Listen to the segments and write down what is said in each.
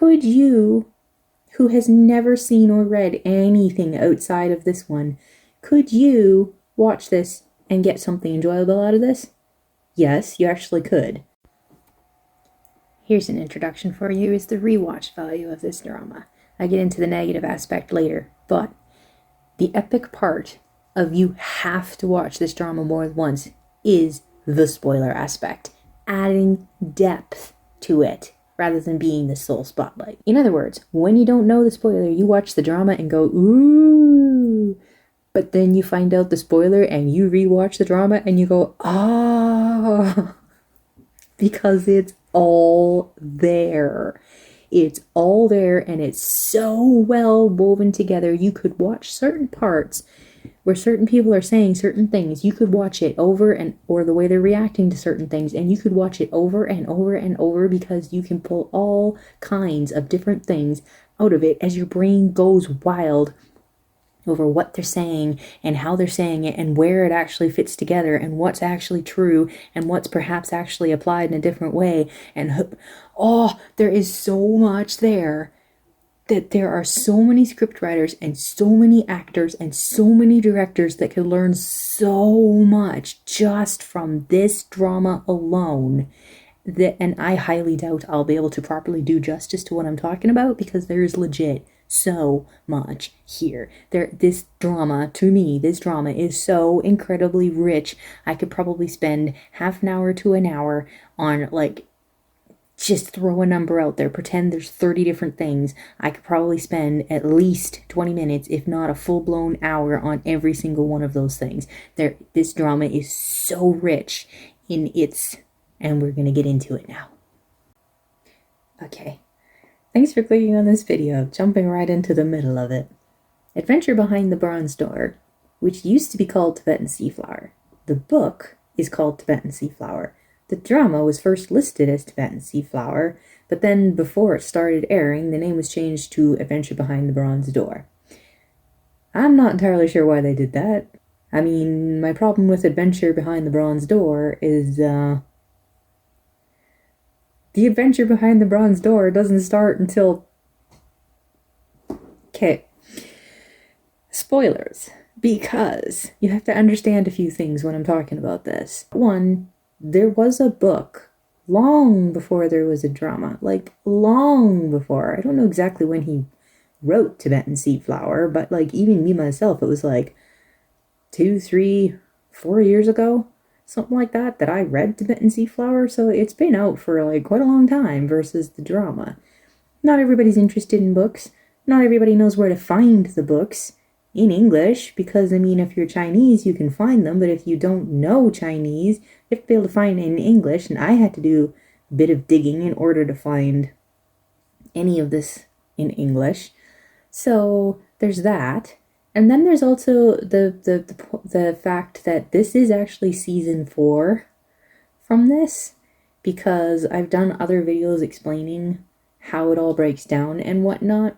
Could you, who has never seen or read anything outside of this one, could you watch this and get something enjoyable out of this? Yes, you actually could. Here's an introduction for you, is the rewatch value of this drama. I get into the negative aspect later, but the epic part of you have to watch this drama more than once is the spoiler aspect, adding depth to it rather than being the sole spotlight. In other words, when you don't know the spoiler, you watch the drama and go, ooh, but then you find out the spoiler and you rewatch the drama and you go, ah, because it's all there. It's all there, and it's so well woven together. You could watch certain parts where certain people are saying certain things. You could watch it over and, or the way they're reacting to certain things, and you could watch it over and over and over because you can pull all kinds of different things out of it as your brain goes wild over what they're saying and how they're saying it and where it actually fits together and what's actually true and what's perhaps actually applied in a different way. And there is so much there, that there are so many scriptwriters and so many actors and so many directors that could learn so much just from this drama alone. And I highly doubt I'll be able to properly do justice to what I'm talking about, because there is legit so much here. This drama is so incredibly rich. I could probably spend half an hour to an hour on, like, just throw a number out there, pretend there's 30 different things. I could probably spend at least 20 minutes, if not a full-blown hour, on every single one of those things. This drama is so rich in its, and we're gonna get into it now. Okay. Thanks for clicking on this video, jumping right into the middle of it. Adventure Behind the Bronze Door, which used to be called Tibetan Sea Flower. The book is called Tibetan Sea Flower. The drama was first listed as Tibetan Sea Flower, but then before it started airing, the name was changed to Adventure Behind the Bronze Door. I'm not entirely sure why they did that. I mean, my problem with Adventure Behind the Bronze Door is, the adventure behind the bronze door doesn't start until... Okay. Spoilers. Because you have to understand a few things when I'm talking about this. One, there was a book long before there was a drama. Like, long before. I don't know exactly when he wrote Tibetan Sea Flower, but, like, even me myself, it was like 2, 3, 4 years ago. Something like that I read Tibetan Sea Flower, so it's been out for, like, quite a long time versus the drama. Not everybody's interested in books. Not everybody knows where to find the books in English, because, I mean, if you're Chinese, you can find them, but if you don't know Chinese, you have to be able to find it in English, and I had to do a bit of digging in order to find any of this in English. So there's that. And then there's also the fact that this is actually season 4 from this, because I've done other videos explaining how it all breaks down and whatnot.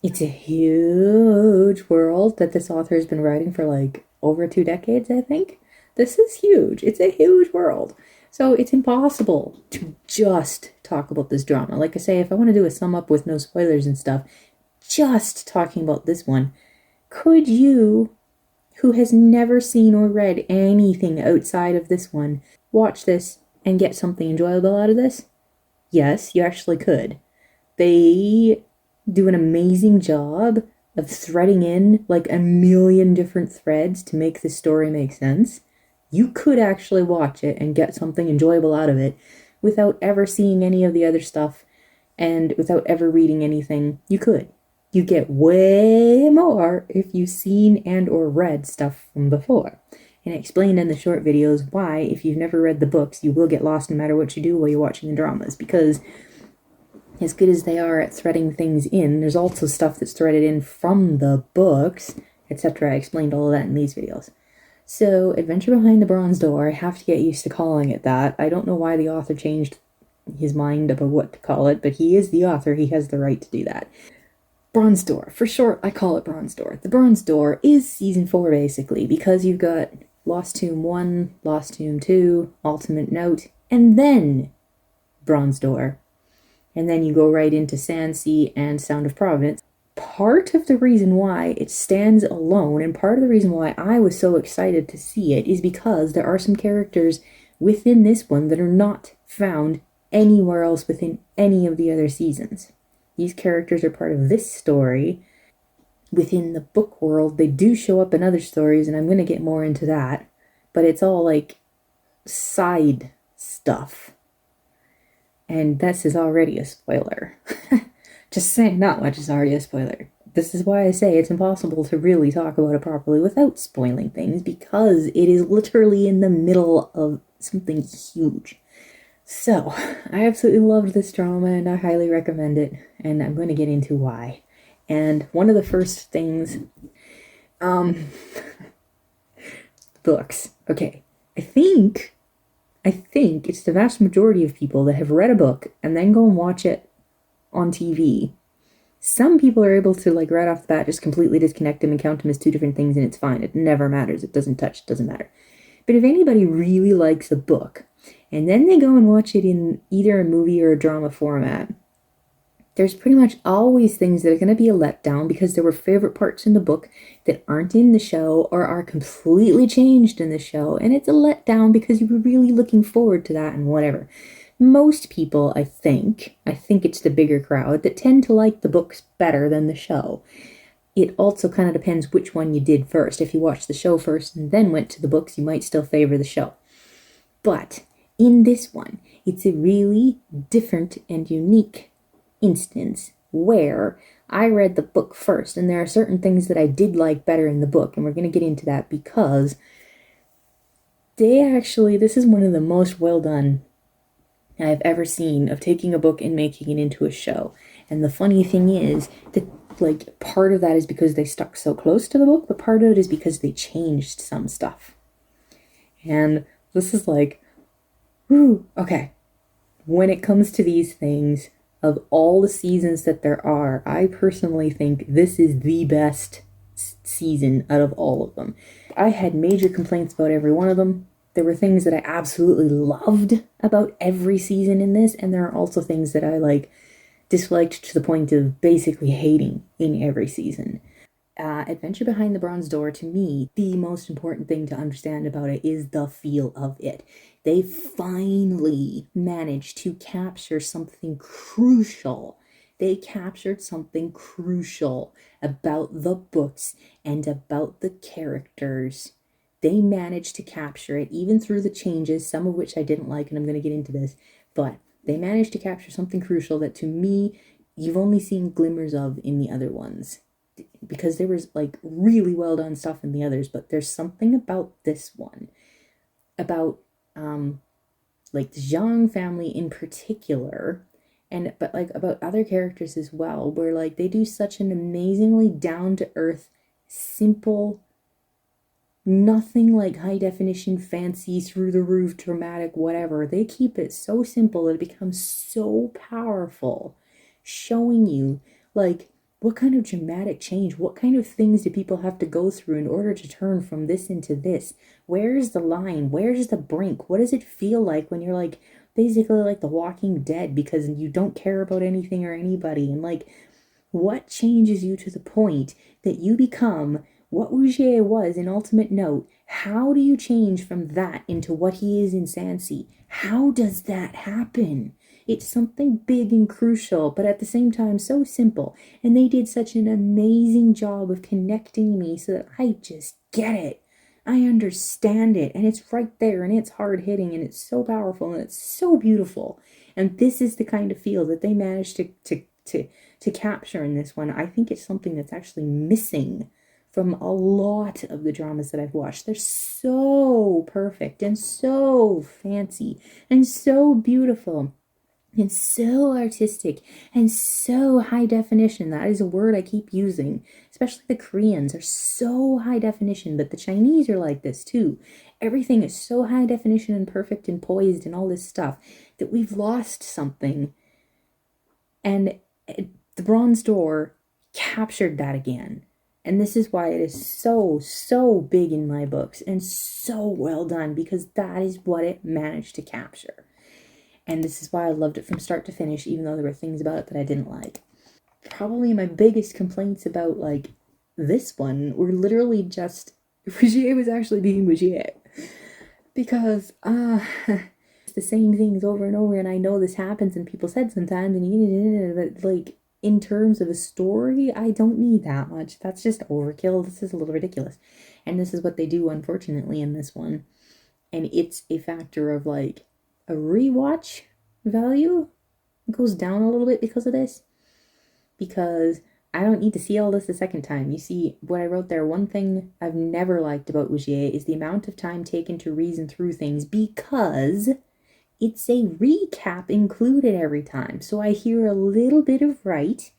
It's a huge world that this author has been writing for, like, over 2 decades, I think. This is huge. It's a huge world. So it's impossible to just talk about this drama. Like I say, if I want to do a sum up with no spoilers and stuff, just talking about this one, could you, who has never seen or read anything outside of this one, watch this and get something enjoyable out of this? Yes, you actually could. They do an amazing job of threading in, like, a million different threads to make this story make sense. You could actually watch it and get something enjoyable out of it without ever seeing any of the other stuff and without ever reading anything. You could. You get way more if you've seen and or read stuff from before. And I explained in the short videos why, if you've never read the books, you will get lost no matter what you do while you're watching the dramas, because as good as they are at threading things in, there's also stuff that's threaded in from the books, etc. I explained all of that in these videos. So, Adventure Behind the Bronze Door, I have to get used to calling it that. I don't know why the author changed his mind about what to call it, but he is the author, he has the right to do that. Bronze Door. For short, I call it Bronze Door. The Bronze Door is season 4, basically, because you've got Lost Tomb 1, Lost Tomb 2, Ultimate Note, and then Bronze Door. and then you go right into Sandsea and Sound of Providence. Part of the reason why it stands alone, and part of the reason why I was so excited to see it, is because there are some characters within this one that are not found anywhere else within any of the other seasons. These characters are part of this story. Within the book world, they do show up in other stories, and I'm going to get more into that, but it's all like side stuff. And this is already a spoiler. Just saying, not much is already a spoiler. This is why I say it's impossible to really talk about it properly without spoiling things, because it is literally in the middle of something huge. So, I absolutely loved this drama and I highly recommend it, and I'm going to get into why. And one of the first things, books. Okay, I think it's the vast majority of people that have read a book and then go and watch it on TV. Some people are able to, like, right off the bat just completely disconnect them and count them as two different things, and it's fine. It never matters. It doesn't touch. It doesn't matter. But if anybody really likes a book and then they go and watch it in either a movie or a drama format, there's pretty much always things that are going to be a letdown because there were favorite parts in the book that aren't in the show or are completely changed in the show, and it's a letdown because you were really looking forward to that and whatever. Most people, I think it's the bigger crowd that tend to like the books better than the show. It also kind of depends which one you did first. If you watched the show first and then went to the books, you might still favor the show. But in this one, it's a really different and unique instance where I read the book first, and there are certain things that I did like better in the book, and we're going to get into that because this is one of the most well done I've ever seen of taking a book and making it into a show. And the funny thing is that, like, part of that is because they stuck so close to the book, but part of it is because they changed some stuff. And this is like, whew, okay. When it comes to these things, of all the seasons that there are, I personally think this is the best season out of all of them. I had major complaints about every one of them. There were things that I absolutely loved about every season in this, and there are also things that I disliked to the point of basically hating in every season. Adventure Behind the Bronze Door, to me, the most important thing to understand about it is the feel of it. They finally managed to capture something crucial. They captured something crucial about the books and about the characters. They managed to capture it, even through the changes, some of which I didn't like, and I'm going to get into this, but they managed to capture something crucial that, to me, you've only seen glimmers of in the other ones. Because there was, like, really well done stuff in the others, but there's something about this one, about like the Zhang family in particular, but like about other characters as well, where like they do such an amazingly down to earth, simple, nothing like high definition, fancy, through the roof, dramatic, whatever. They keep it so simple that it becomes so powerful, showing you like what kind of dramatic change, what kind of things do people have to go through in order to turn from this into this? Where's the line? Where's the brink? What does it feel like when you're like basically like the Walking Dead because you don't care about anything or anybody? And like, what changes you to the point that you become what Rougier was in Ultimate Note? How do you change from that into what he is in Sandsea? How does that happen? It's something big and crucial, but at the same time so simple. And they did such an amazing job of connecting me so that I just get it. I understand it, and it's right there, and it's hard hitting, and it's so powerful, and it's so beautiful. And this is the kind of feel that they managed to capture in this one. I think it's something that's actually missing from a lot of the dramas that I've watched. They're so perfect and so fancy and so beautiful and so artistic and so high definition. That is a word I keep using. Especially the Koreans are so high definition, but the Chinese are like this too. Everything is so high definition and perfect and poised and all this stuff that we've lost something. And the Bronze Door captured that again. And this is why it is so, so big in my books and so well done, because that is what it managed to capture. And this is why I loved it from start to finish, even though there were things about it that I didn't like. Probably my biggest complaints about, like, this one were literally just Bougier was actually being Bougier. Because, it's the same things over and over, and I know this happens and people said sometimes, but, like, in terms of a story, I don't need that much. That's just overkill. This is a little ridiculous. And this is what they do, unfortunately, in this one. And it's a factor of, like, a rewatch value goes down a little bit because of this. Because I don't need to see all this a second time. You see, what I wrote there, one thing I've never liked about Augier is the amount of time taken to reason through things, because it's a recap included every time. So I hear a little bit of right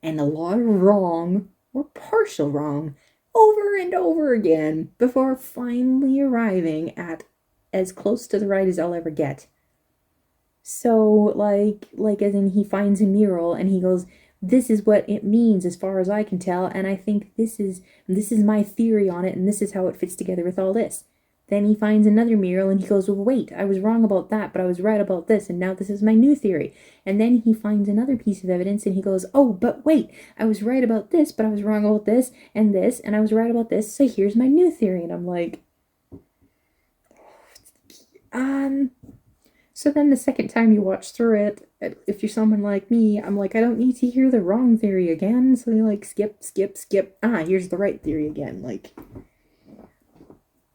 and a lot of wrong, or partial wrong, over and over again before finally arriving at as close to the right as I'll ever get. So, like as in, he finds a mural and he goes, this is what it means as far as I can tell, and I think this is my theory on it, and this is how it fits together with all this. Then he finds another mural and he goes, well, wait, I was wrong about that, but I was right about this, and now this is my new theory. And then he finds another piece of evidence and he goes, oh, but wait, I was right about this, but I was wrong about this, and I was right about this, so here's my new theory. And I'm like, so then the second time you watch through it, if you're someone like me, I'm like, I don't need to hear the wrong theory again. So you like skip. Here's the right theory again. Like,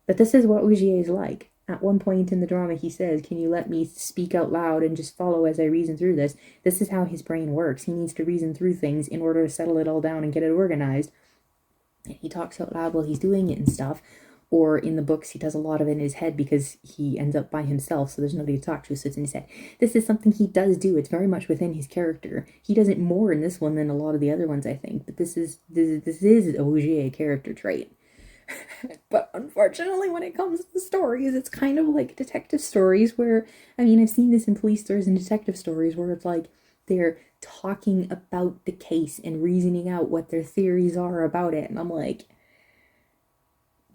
but this is what Augier is like. At one point in the drama, he says, can you let me speak out loud and just follow as I reason through this? This is how his brain works. He needs to reason through things in order to settle it all down and get it organized. And he talks out loud while he's doing it and stuff. Or in the books, he does a lot of it in his head because he ends up by himself, so there's nobody to talk to, so it's in his head. This is something he does do. It's very much within his character. He does it more in this one than a lot of the other ones, I think. But this is Augier character trait. But unfortunately, when it comes to the stories, it's kind of like detective stories where, I mean, I've seen this in police stories and detective stories where it's like they're talking about the case and reasoning out what their theories are about it. And I'm like,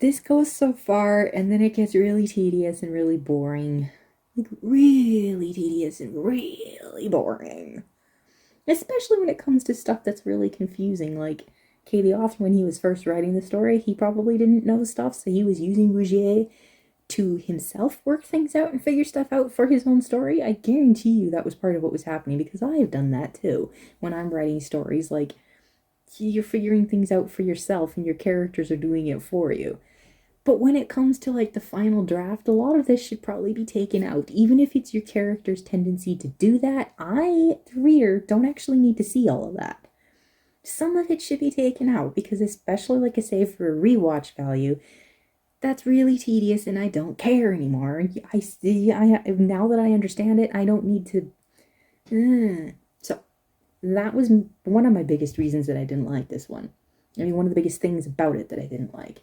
this goes so far, and then it gets really tedious and really boring. Like, really tedious and really boring. Especially when it comes to stuff that's really confusing. Like, okay, the author, when he was first writing the story, he probably didn't know stuff, so he was using Augier to himself work things out and figure stuff out for his own story. I guarantee you that was part of what was happening, because I have done that too. When I'm writing stories, like, you're figuring things out for yourself and your characters are doing it for you. But when it comes to, like, the final draft, a lot of this should probably be taken out. Even if it's your character's tendency to do that, I, the reader, don't actually need to see all of that. Some of it should be taken out, because especially, like I say, for a rewatch value, that's really tedious and I don't care anymore. I see, now that I understand it, I don't need to... So, that was one of my biggest reasons that I didn't like this one. I mean, one of the biggest things about it that I didn't like.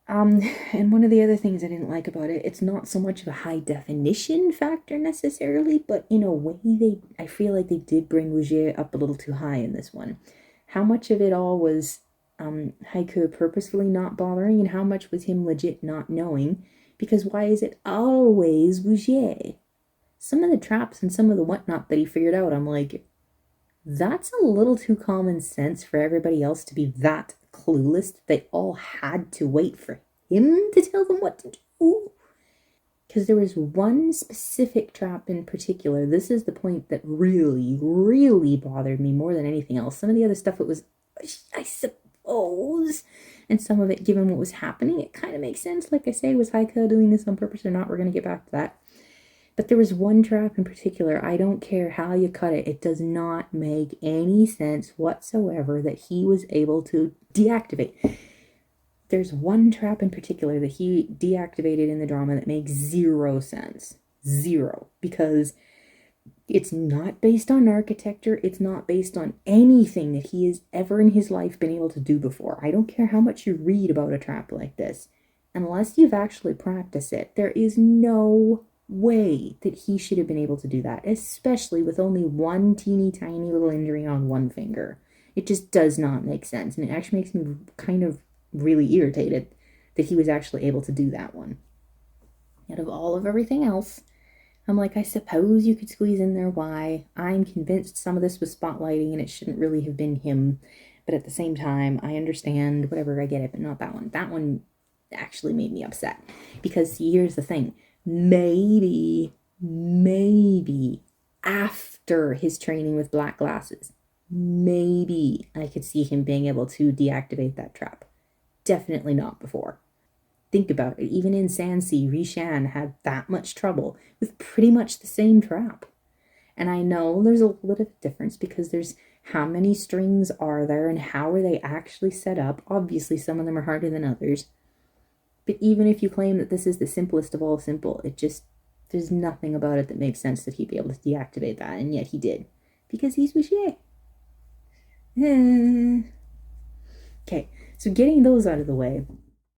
And one of the other things I didn't like about it, it's not so much of a high definition factor necessarily, but in a way I feel like they did bring Augier up a little too high in this one. How much of it all was Haiku purposefully not bothering, and how much was him legit not knowing? Because why is it always Augier? Some of the traps and some of the whatnot that he figured out, I'm like, that's a little too common sense for everybody else to be that clueless that they all had to wait for him to tell them what to do. Because there was one specific trap in particular. This is the point that really, really bothered me more than anything else. Some of the other stuff, it was, I suppose, and some of it, given what was happening, it kind of makes sense. Like I say, was Heiko doing this on purpose or not? We're going to get back to that. But there was one trap in particular, I don't care how you cut it, it does not make any sense whatsoever that he was able to deactivate. There's one trap in particular that he deactivated in the drama that makes zero sense. Zero. Because it's not based on architecture, it's not based on anything that he has ever in his life been able to do before. I don't care how much you read about a trap like this. Unless you've actually practiced it, there is no way that he should have been able to do that, especially with only one teeny tiny little injury on one finger. It just does not make sense, and it actually makes me kind of really irritated that he was actually able to do that one. Out of all of everything else, I'm like, I suppose you could squeeze in there why. I'm convinced some of this was spotlighting and it shouldn't really have been him. But at the same time, I understand, whatever, I get it, but not that one. That one actually made me upset. Because see, here's the thing. Maybe after his training with black glasses, maybe I could see him being able to deactivate that trap. Definitely not before. Think about it. Even in Sansi, Rishan had that much trouble with pretty much the same trap. And I know there's a little bit of difference because there's how many strings are there and how are they actually set up. Obviously, some of them are harder than others. But even if you claim that this is the simplest of all simple, it just, there's nothing about it that makes sense that he'd be able to deactivate that, and yet he did. Because he's Wishy. Okay, so getting those out of the way,